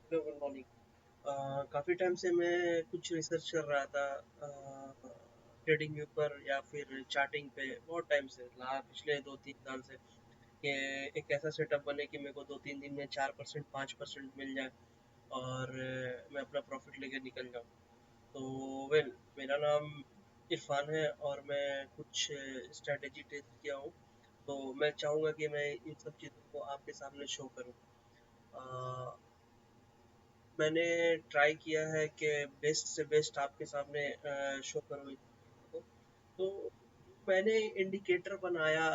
Hello, good morning. काफ़ी time से मैं कुछ रिसर्च कर रहा था ट्रेडिंग के ऊपर या फिर चार्टिंग पे। बहुत टाइम से पिछले 2-3 साल से कि एक ऐसा सेटअप बने कि मेरे को 2-3 दिन में 4% 5% मिल जाए और मैं अपना प्रॉफिट लेके निकल जाऊँ। तो वेल, मेरा नाम इरफान है और मैं कुछ स्ट्रैटेजी टेस्ट किया हूँ। तो मैं चाहूँगा कि मैं इन सब चीज़ों को आपके सामने शो करूँ। मैंने ट्राई किया है कि बेस्ट से बेस्ट आपके सामने शो करूँ इन चीज़ों को। तो मैंने इंडिकेटर बनाया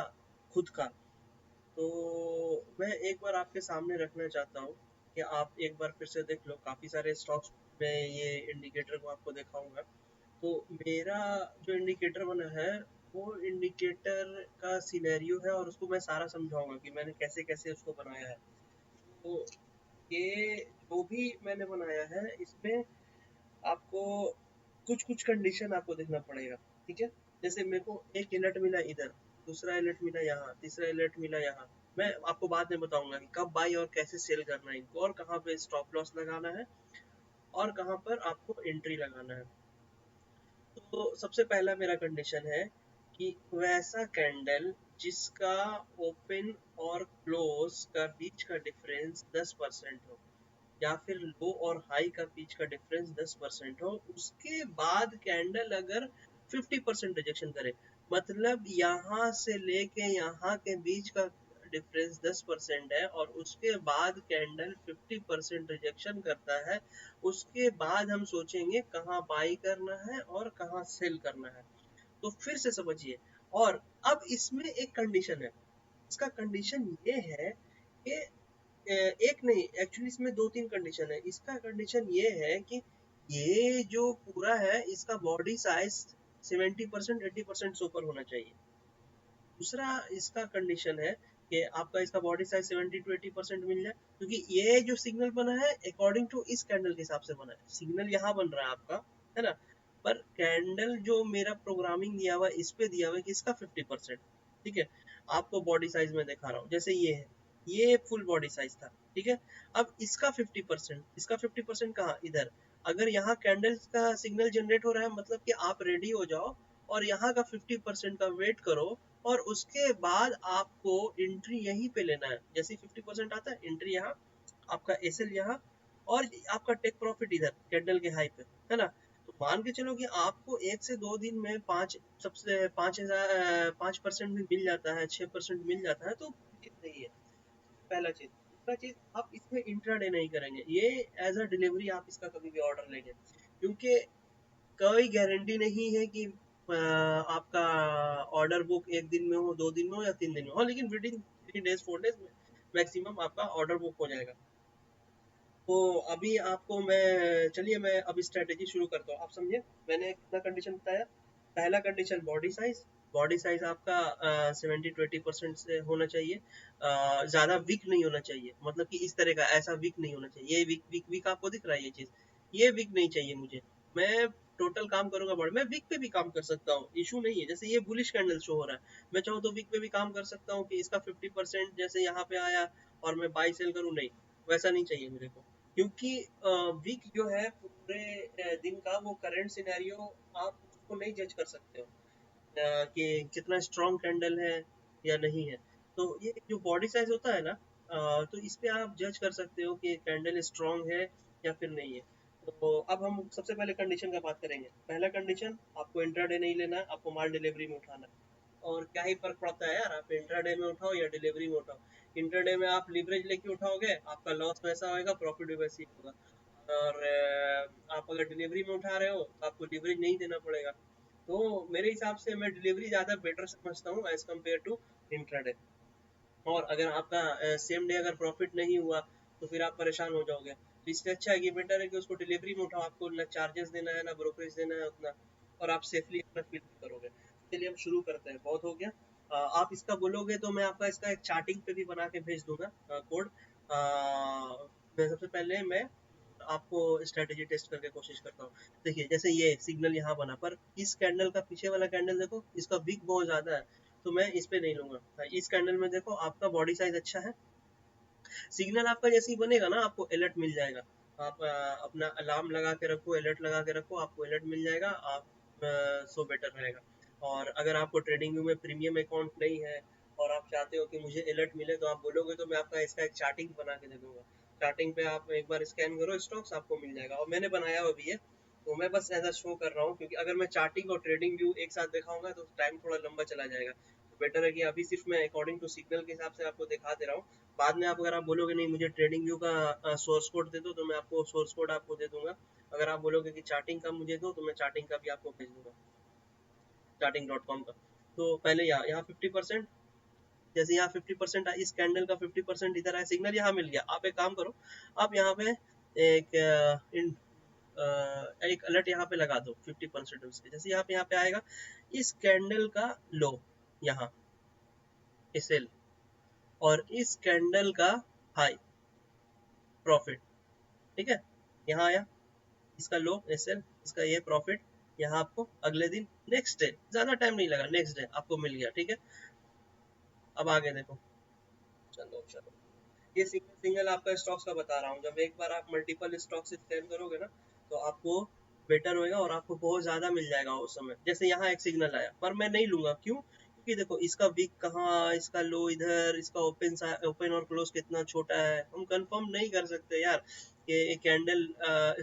खुद का, तो मैं एक बार आपके सामने रखना चाहता हूँ कि आप एक बार फिर से देख लो। काफ़ी सारे स्टॉक्स में ये इंडिकेटर को आपको दिखाऊंगा। तो मेरा जो इंडिकेटर बना है वो इंडिकेटर का सिनेरियो है और उसको मैं सारा समझाऊंगा कि मैंने कैसे कैसे उसको बनाया है। तो ये जो भी मैंने बनाया है इसमें आपको कुछ कुछ कंडीशन आपको देखना पड़ेगा। ठीक है, जैसे मेरे को एक अलर्ट मिला इधर, दूसरा अलर्ट मिला यहाँ, तीसरा अलर्ट मिला यहाँ। मैं आपको बाद में बताऊंगा कि कब बाई और कैसे सेल करना है इनको, और कहाँ पे स्टॉप लॉस लगाना है और कहाँ पर आपको एंट्री लगाना है। तो सबसे पहला मेरा कंडीशन है कि वैसा कैंडल जिसका ओपन और क्लोज का बीच का डिफरेंस 10% हो, या फिर लो और हाई का बीच का डिफरेंस 10% हो, उसके बाद कैंडल अगर 50% रिजेक्शन करे, मतलब यहाँ से लेके यहाँ के बीच का डिफरेंस 10% है और उसके बाद कैंडल 50% रिजेक्शन करता है, उसके बाद हम सोचेंगे कहाँ बाई करना है और कहाँ सेल करना है। तो फिर से समझिए। और अब इसमें एक कंडीशन है। इसका कंडीशन ये है कि एक नहीं, एक्चुअली इसमें 2-3 कंडीशन है। इसका कंडीशन ये है कि ये जो पूरा है इसका बॉडी साइज 70% 80% से ऊपर होना चाहिए। दूसरा इसका कंडीशन है कि आपका इसका बॉडी साइज 70 to 80% मिल जाए, क्योंकि ये जो सिग्नल बना है अकॉर्डिंग टू इस कैंडल के हिसाब से बना है। सिग्नल यहाँ बन रहा है आपका, है ना, पर कैंडल जो मेरा प्रोग्रामिंग दिया हुआ है इस पे दिया हुआ है कि इसका 50%। ठीक है, आपको बॉडी साइज में दिखा रहा हूँ। जैसे ये है, ये फुल बॉडी साइज था। ठीक है, अब इसका 50%, इसका 50% कहाँ, इधर। अगर यहाँ कैंडल का सिग्नल जनरेट हो रहा है, मतलब कि आप रेडी हो जाओ और यहाँ का 50% का वेट करो, और उसके बाद आपको एंट्री यहीं पे लेना है। जैसे 50% आता है, एंट्री यहाँ, आपका एसएल यहाँ, और आपका टेक प्रॉफिट इधर कैंडल के हाई पे, है ना। तो मान के चलो कि आपको 1 से 2 दिन में 5% भी मिल जाता है, 6% मिल जाता है, तो चीज नहीं है। पहला चीज। दूसरा चीज, आप इसमें इंट्राडे नहीं करेंगे, ये एज अ डिलीवरी आप इसका कभी भी ऑर्डर लेंगे, क्योंकि कोई गारंटी नहीं है कि आपका ऑर्डर बुक 1 दिन में हो, 2 दिन में हो या 3 दिन में हो, लेकिन विद इन 3 days 4 days में मैक्सिमम आपका ऑर्डर बुक हो जाएगा। तो अभी आपको मैं, चलिए मैं अभी स्ट्रेटेजी शुरू करता हूँ। आप समझे, मैंने कितना कंडीशन बताया। पहला condition body size. Body size आपका 70 to 80% से होना चाहिए। ज़्यादा वीक नहीं होना चाहिए, मतलब कि इस तरह का ऐसा वीक नहीं होना चाहिए। ये वीक वीक वीक आपको दिख रहा है, ये चीज़, ये वीक नहीं चाहिए मुझे। मैं टोटल काम करूंगा बॉडी, मैं वीक पे भी काम कर सकता हूँ, इशू नहीं है। जैसे ये बुलिश कैंडल शो हो रहा है, मैं चाहूँ तो वीक पे भी काम कर सकता हूँ कि इसका 50% जैसे यहाँ पे आया और मैं बाई सेल करूँ। नहीं, वैसा नहीं चाहिए मेरे को, क्योंकि वीक जो है पूरे दिन का, वो करंट सिनेरियो आप उसको नहीं जज कर सकते हो कि कितना स्ट्रॉन्ग कैंडल है या नहीं है। तो ये जो बॉडी साइज होता है ना, तो इस पे आप जज कर सकते हो कि कैंडल स्ट्रॉन्ग है या फिर नहीं है। तो अब हम सबसे पहले कंडीशन का बात करेंगे। पहला कंडीशन, आपको इंट्राडे नहीं लेना है, आपको माल डिलीवरी में उठाना है। और क्या ही फर्क पड़ता है यार, आप इंट्राडे में उठाओ या डिलीवरी में उठाओ। इंट्राडे में आप लीवरेज लेके उठाओगे, आपका लॉस वैसा होगा, प्रॉफिट भी वैसे ही होगा। और आप अगर डिलीवरी में उठा रहे हो तो आपको लीवरेज नहीं देना पड़ेगा। तो मेरे हिसाब से मैं डिलीवरी ज़्यादा बेटर समझता हूँ एज कम्पेयर टू इंट्राडे। और अगर आपका सेम डे अगर प्रॉफिट नहीं हुआ तो फिर आप परेशान हो जाओगे। तो इससे अच्छा है कि बेटर है कि उसको डिलीवरी में उठाओ, आपको ना चार्जेस देना है ना ब्रोकरेज देना है उतना, और आप सेफली अपना फील करोगे। चलिए हम शुरू करते हैं, बहुत हो गया। आप इसका बोलोगे तो मैं आपका इसका एक चार्टिंग पे भी बना के भेज दूंगा कोड। मैं सबसे पहले मैं आपको स्ट्रेटेजी टेस्ट करके कोशिश करता हूँ। देखिए, जैसे ये सिग्नल यहाँ बना, पर इस कैंडल का पीछे वाला कैंडल देखो, इसका विक बहुत ज्यादा है, तो मैं इस पे नहीं लूंगा। इस कैंडल में देखो आपका बॉडी साइज अच्छा है, सिग्नल आपका जैसे ही बनेगा ना आपको अलर्ट मिल जाएगा। आप अपना अलार्म लगा के रखो, अलर्ट लगा के रखो, आपको अलर्ट मिल जाएगा, आप सो बेटर रहेगा। और अगर आपको ट्रेडिंग व्यू में प्रीमियम अकाउंट नहीं है और आप चाहते हो कि मुझे अलर्ट मिले, तो आप बोलोगे तो मैं आपका इसका एक चार्टिंग बना के दे दूंगा। चार्टिंग पे आप एक बार स्कैन करो स्टॉक्स, आपको मिल जाएगा। और मैंने बनाया हुआ भी है, तो मैं बस ऐसा शो कर रहा हूँ, क्योंकि अगर मैं चार्टिंग और ट्रेडिंग व्यू एक साथ दिखाऊंगा तो टाइम थोड़ा लंबा चला जाएगा। तो बेटर है कि अभी सिर्फ मैं अकॉर्डिंग टू सिग्नल के हिसाब से आपको दिखा दे रहा हूँ। बाद में आप अगर आप बोलोगे नहीं मुझे ट्रेडिंग व्यू का सोर्स कोड दे दो, तो मैं आपको सोर्स कोड आपको दे दूंगा। अगर आप बोलोगे कि चार्टिंग का मुझे दो, तो मैं चार्टिंग का भी आपको भेज दूंगा, charting.com का। तो पहले यहाँ यहाँ 50%, जैसे यहाँ 50% इस कैंडल का 50% इधर है, सिग्नल यहाँ मिल गया। आप एक काम करो, आप यहाँ पे एक एक अलर्ट यहाँ पे लगा दो 50% उसके। जैसे यहाँ पे आएगा इस कैंडल का लो, यहाँ एल, और इस कैंडल का हाई प्रॉफिट, ठीक है। यहाँ आया इसका लो एस एल, इसका ये प्रॉफिट, यहाँ आपको अगले दिन नेक्स्ट डे, ज्यादा टाइम नहीं लगा, नेक्स्ट डे आपको मिल गया, ठीक है। अब आगे देखो, चलो चलो, ये सिंगल सिंगल आपका स्टॉक्स का बता रहा हूँ। जब एक बार आप मल्टीपल स्टॉक से स्कैन करोगे ना, तो आपको बेटर होएगा और आपको बहुत ज्यादा मिल जाएगा उस समय। जैसे यहाँ एक सिग्नल आया, पर मैं नहीं लूंगा, क्यों? क्योंकि देखो इसका वीक कहाँ, इसका लो इधर, इसका ओपन और क्लोज कितना छोटा है, हम कंफर्म नहीं कर सकते यार कि ये कैंडल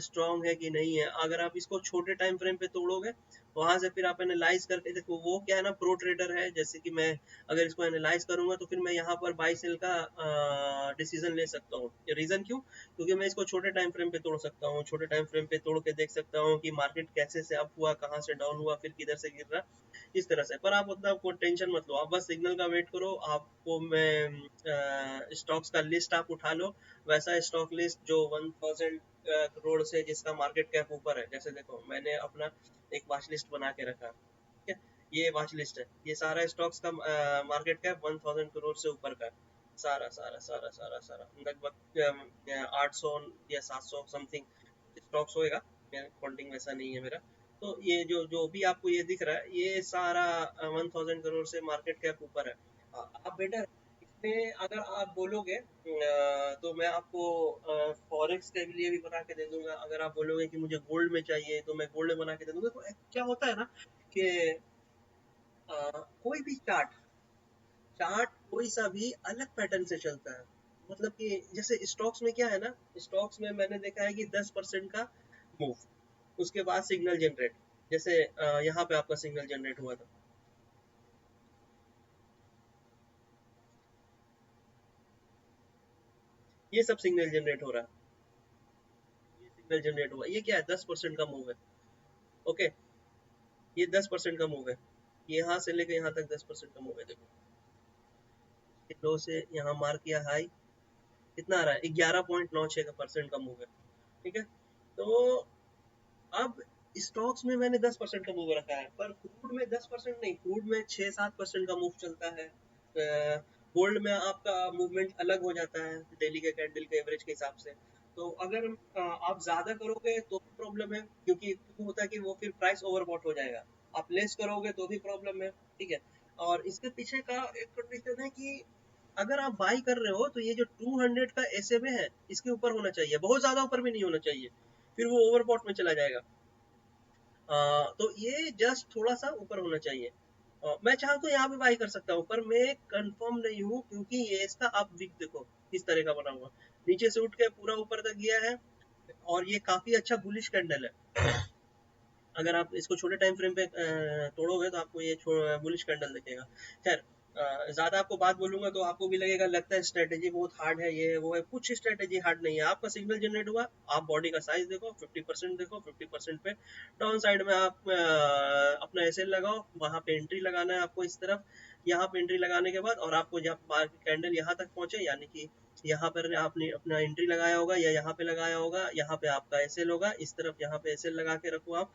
स्ट्रांग है कि नहीं है। अगर आप इसको छोटे टाइम फ्रेम पे तोड़ोगे, वहां से फिर आप एनालाइज करके देखो, वो क्या है ना, प्रो ट्रेडर है, जैसे कि मैं अगर इसको एनालाइज करूंगा तो फिर मैं यहाँ पर बाई सेल का डिसीजन ले सकता हूँ। रीजन क्यों? क्योंकि मैं इसको छोटे टाइम फ्रेम पे तोड़ सकता हूँ, छोटे टाइम फ्रेम पे तोड़ के देख सकता हूँ कि मार्केट कैसे से अप हुआ, कहाँ से डाउन हुआ, फिर किधर से गिर रहा, इस तरह से। पर आप उतना को टेंशन मत लो, आप बस सिग्नल का वेट करो। आपको मैं स्टॉक्स का लिस्ट आप उठा लो, वैसा स्टॉक लिस्ट जो 1000 करोड़ से जिसका मार्केट कैप ऊपर है। जैसे देखो मैंने अपना एक वॉच लिस्ट बना के रखा है, ठीक है। ये वॉच लिस्ट है, ये सारा स्टॉक्स का मार्केट कैप 1000 करोड़ से ऊपर का है, सारा सारा सारा सारा सारा लगभग 800 या 700 समथिंग स्टॉक्स होएगा। काउंटिंग वैसा नहीं है मेरा। तो ये जो जो भी आपको ये दिख रहा है, ये सारा 1000 करोड़ से मार्केट कैप ऊपर है। आप बेटर इसमें अगर आप बोलोगे तो मैं आपको फॉरेक्स के लिए भी बना के दे दूंगा। अगर आप बोलोगे कि मुझे गोल्ड में चाहिए, तो मैं गोल्ड में बना के दे दूंगा। तो क्या होता है ना कि कोई भी चार्ट चार्ट कोई सा भी अलग पैटर्न से चलता है। मतलब कि जैसे स्टॉक्स में क्या है ना, स्टॉक्स में मैंने देखा है कि 10% का मूव, उसके बाद सिग्नल जनरेट। जैसे यहाँ पे आपका सिग्नल जनरेट हुआ था, ये सब सिग्नल जनरेट हो रहा है, ये सिग्नल जनरेट हुआ, ये क्या है, 10% का मूव है। ओके, ये 10% का मूव है, यहाँ से लेकर यहाँ तक 10% का मूव है। देखो लो से यहाँ मार्क किया हाई, कितना आ रहा है, 11.96% का मूव है, ठीक है। तो अब स्टॉक्स में मैंने 10% का मूव रखा है, पर क्रूड में 10% नहीं, क्रूड में 6-7% का मूव चलता है। गोल्ड में आपका मूवमेंट अलग हो जाता है डेली के कैंडल के एवरेज के हिसाब से। तो अगर आप ज्यादा करोगे तो भी प्रॉब्लम है, क्योंकि क्यों होता है कि वो फिर प्राइस ओवरबॉट हो जाएगा। आप लेस करोगे तो भी प्रॉब्लम है, ठीक है। और इसके पीछे का एक कंडीशन है कि अगर आप बाई कर रहे हो, तो ये जो 200 का SMA है, इसके ऊपर होना चाहिए, बहुत ज्यादा ऊपर भी नहीं होना चाहिए, फिर वो ओवरबॉट में चला जाएगा। तो ये जस्ट थोड़ा सा ऊपर होना चाहिए। मैं चाहूँ तो यहाँ पे बाई कर सकता हूँ, पर मैं कंफर्म नहीं हूँ, क्योंकि ये इसका आप विक देखो किस तरह का बना हुआ, नीचे से उठ के पूरा ऊपर तक गया है, और ये काफी अच्छा बुलिश कैंडल है। अगर आप इसको छोटे टाइम फ्रेम पे तोड़ोगे, तो आपको ये बुलिश कैंडल दिखेगा। खैर, ज्यादा आपको बात बोलूंगा तो आपको भी लगेगा, लगता है स्ट्रेटेजी बहुत हार्ड है, ये वो है। कुछ स्ट्रेटेजी हार्ड नहीं है। आपका सिग्नल जनरेट हुआ, आप बॉडी का साइज देखो, 50% देखो, 50% पे डाउन साइड में आप अपना एसएल लगाओ, वहां पे एंट्री लगाना है आपको इस तरफ। यहाँ पे एंट्री लगाने के बाद, और आपको जब कैंडल यहाँ तक पहुंचे, यानी कि यहाँ पर आपने अपना एंट्री लगाया होगा या यहाँ पे लगाया होगा, यहाँ पे आपका एसएल होगा, इस तरफ यहाँ पे एसएल लगा के रखो आप।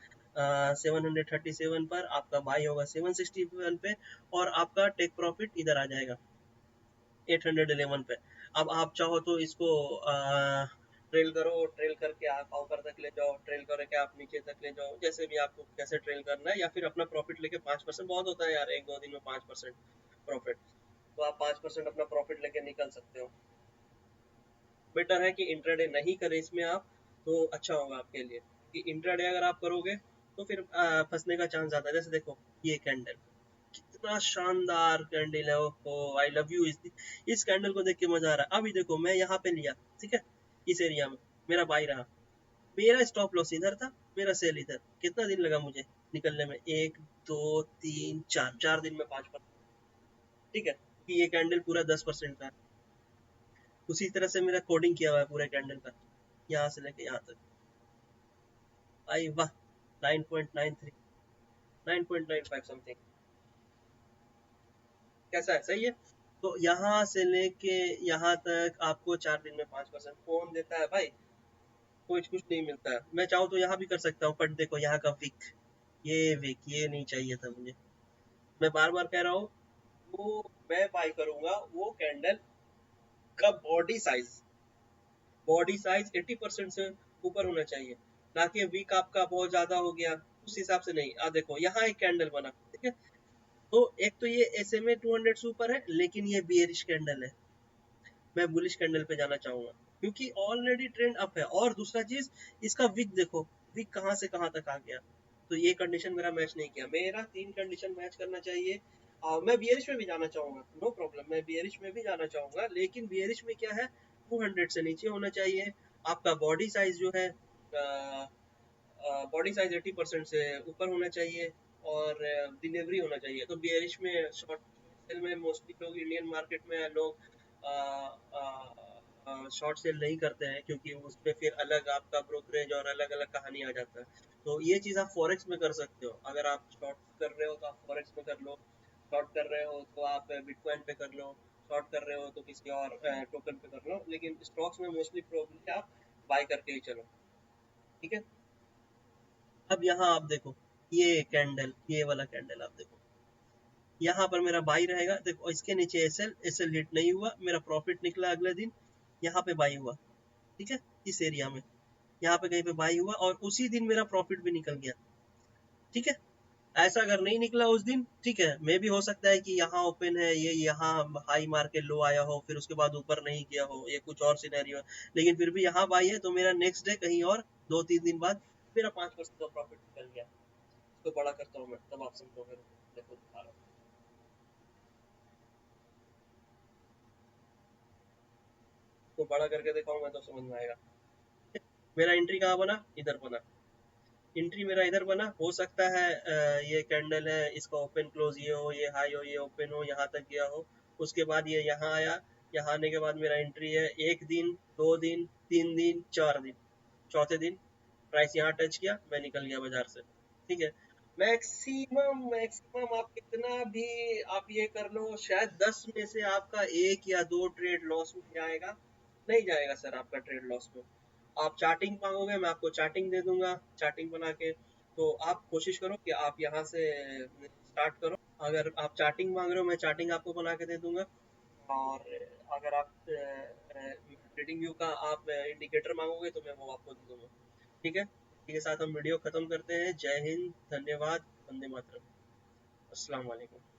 737 पर आपका बाई होगा 761 पे, और आपका टेक प्रॉफिट इधर आ जाएगा 811 पे। अब आप चाहो तो इसको ट्रेल करो, ट्रेल करके आप ऊपर तक ले जाओ, ट्रेल करके आप नीचे तक ले जाओ, जैसे भी आपको कैसे ट्रेल करना है। या फिर अपना प्रॉफिट लेके 5%, बहुत होता है यार एक दो दिन में 5% प्रॉफिट, तो आप 5% अपना प्रॉफिट लेके निकल सकते हो। बेटर है कि इंट्राडे नहीं करें इसमें आप। तो अच्छा होगा आपके लिए कि इंट्राडे अगर आप करोगे तो फिर फंसने का चांस ज़्यादा है। जैसे देखो ये कैंडल कितना शानदार कैंडल है, ओहो आई लव यू। इस कैंडल को देख के मजा आ रहा है। अभी देखो मैं यहाँ पे लिया, ठीक है, इस एरिया में मेरा बाई रहा, मेरा स्टॉप लॉस इधर था, मेरा सेल इधर। कितना दिन लगा मुझे निकलने में? एक, दो, तीन, चार, 4 दिन में 5%। ठीक है, कि ये कैंडल पूरा 10% का है। उसी तरह से मेरा कोडिंग किया हुआ है पूरे कैंडल का, यहाँ से लेके यहाँ तक। आई वाह, 9.93, 9.95 समथिंग। कैसा है, सही है? तो यहाँ से लेके यहाँ तक आपको 4 दिन में 5% कौन देता है भाई? कुछ नहीं मिलता है। मैं चाहूँ तो यहाँ भी कर सकता हूँ, बट देखो यहाँ का विक, ये विक ये नहीं चाहिए था मुझे। मैं बार बार कह रहा हूँ, वो मैं बाय करूंगा वो कैंडल का बॉडी साइज 80% से ऊपर होना चाहिए, ना कि वीक आपका बहुत ज्यादा हो गया उस हिसाब से नहीं। देखो यहाँ एक कैंडल बना, ठीक है, तो एक तो ये SMA 200 से ऊपर है, लेकिन ये बियरिश कैंडल है। मैं बुलिश कैंडल पे जाना चाहूंगा क्योंकि ऑलरेडी ट्रेंड अप है। और दूसरा चीज, इसका विक देखो, विक कहाँ से कहाँ तक आ गया। तो ये कंडीशन मेरा मैच नहीं किया। मेरा 3 कंडीशन मैच करना चाहिए। मैं बियरिश में भी जाना चाहूंगा, नो प्रॉब्लम, मैं बियरिश में भी जाना चाहूंगा, लेकिन बियरिश में क्या है, 200 से नीचे होना चाहिए। आपका बॉडी साइज जो है, बॉडी साइज 80% से ऊपर होना चाहिए, और डिलीवरी होना चाहिए। तो बियरिश में, शॉर्ट सेल में मोस्टली लोग, इंडियन मार्केट में लोग शॉर्ट सेल नहीं करते हैं, क्योंकि उसमें फिर अलग आपका ब्रोकरेज और अलग अलग कहानी आ जाता है। तो ये चीज़ आप फॉरेक्स में कर सकते हो। अगर आप शॉर्ट कर रहे हो तो आप फॉरेक्स में कर लो, शॉर्ट कर रहे हो तो आप बिटकॉइन पे कर लो, शॉर्ट कर रहे हो तो किसी और टोकन पे कर लो, लेकिन स्टॉक्स में मोस्टली प्रोबेबली आप बाय करके ही चलो। ठीक है। अब यहाँ आप देखो, ये कैंडल, ये वाला कैंडल आप देखो, यहाँ पर मेरा बाई रहेगा। देखो इसके नीचे एसएल हिट नहीं हुआ, मेरा प्रॉफिट निकला अगले दिन, यहाँ पे बाई हुआ, ठीक है, इस एरिया में यहाँ पे कहीं पे बाई हुआ, और उसी दिन मेरा प्रॉफिट भी निकल गया। ठीक है। ऐसा अगर नहीं निकला उस दिन, ठीक है, मे भी हो सकता है कि यहाँ ओपन है, ये यहाँ हाई मार के लो आया हो, फिर उसके बाद ऊपर नहीं गया हो, ये कुछ और सिनेरियो है। लेकिन फिर भी यहाँ बाई है, तो मेरा नेक्स्ट डे कहीं और 2-3 दिन बाद मेरा 5% का प्रॉफिट निकल गया। इसको बड़ा करता हूँ मैं, तब आप समझोगे। देखो दिखा रहा हूँ, इसको बड़ा करके दिखाऊंगा तो समझ में आएगा। मेरा एंट्री कहाँ बना? इधर बना। एंट्री मेरा इधर बना। हो सकता है ये कैंडल है, इसका ओपन क्लोज ये हो, ये हाई हो, ये ओपन हो, यहाँ तक गया हो, उसके बाद ये यहाँ आया। यहाँ आने के बाद मेरा एंट्री है, 1 दिन, 2 दिन, 3 दिन, 4 दिन, चौथे दिन प्राइस यहाँ टच किया, मैं निकल गया बाजार से। ठीक है। मैक्सिमम मैक्सिमम आप कितना भी आप ये कर लो, शायद 10 में से आपका 1 या 2 ट्रेड लॉस में जाएगा। नहीं जाएगा सर आपका ट्रेड लॉस में। आप चार्टिंग मांगोगे, मैं आपको चार्टिंग दे दूंगा, चार्टिंग बना के। तो आप कोशिश करो कि आप यहाँ से स्टार्ट करो। अगर आप चार्टिंग मांग रहे हो, मैं चार्टिंग आपको बना के दे दूंगा। और अगर आप ट्रेडिंग व्यू का आप इंडिकेटर मांगोगे तो मैं वो आपको दे दूंगा। ठीक है। इसी के साथ हम वीडियो खत्म करते हैं। जय हिंद, धन्यवाद, वंदे मातरम, अस्सलाम वालेकुम।